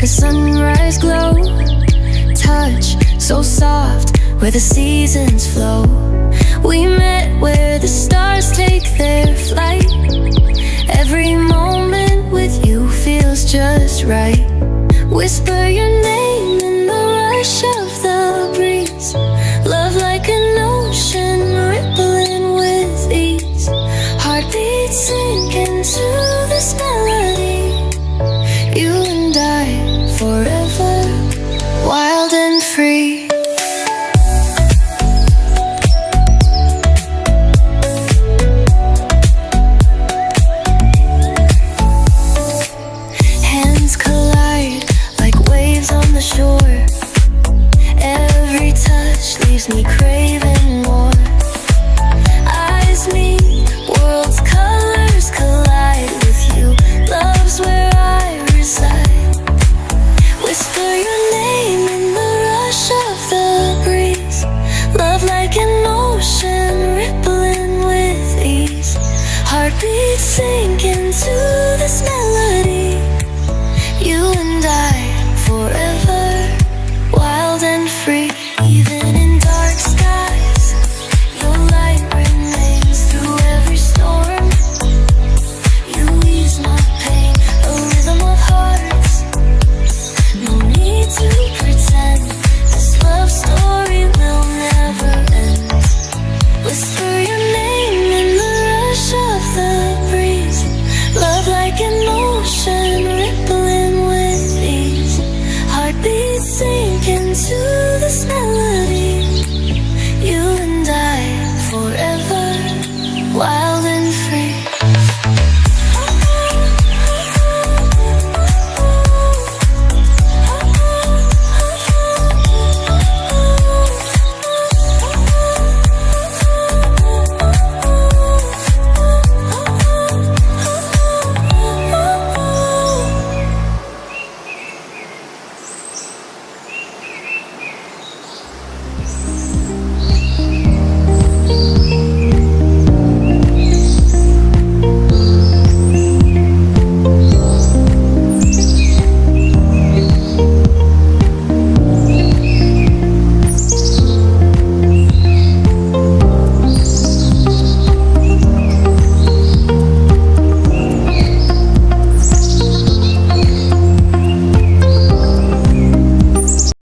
the sunrise glow. Touch so soft where the seasons flow. We met where the stars take their flight. Every moment with you feels just right. Whisper your name in the rush of the breeze. Love like an ocean rippling with ease. Heartbeats sink into this melody. You and I forever, wild and free. Shore. Every touch leaves me craving more. Eyes meet, worlds' colors collide. With you, love's where I reside. Whisper your